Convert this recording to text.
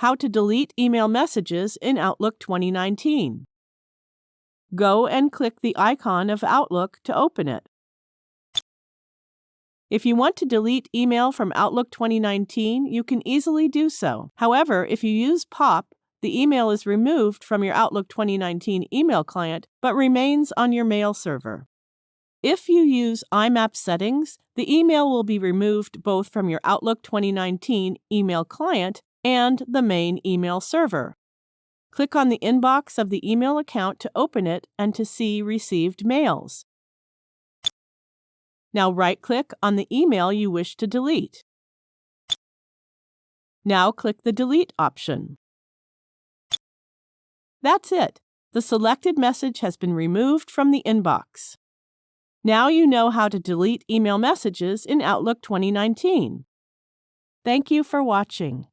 How to delete email messages in Outlook 2019. Go and click the icon of Outlook to open it. If you want to delete email from Outlook 2019, you can easily do so. However, if you use POP, the email is removed from your Outlook 2019 email client but remains on your mail server. If you use IMAP settings, the email will be removed both from your Outlook 2019 email client and the main email server. Click on the inbox of the email account to open it and to see received mails. Now right-click on the email you wish to delete. Now click the Delete option. That's it. The selected message has been removed from the inbox. Now you know how to delete email messages in Outlook 2019. Thank you for watching.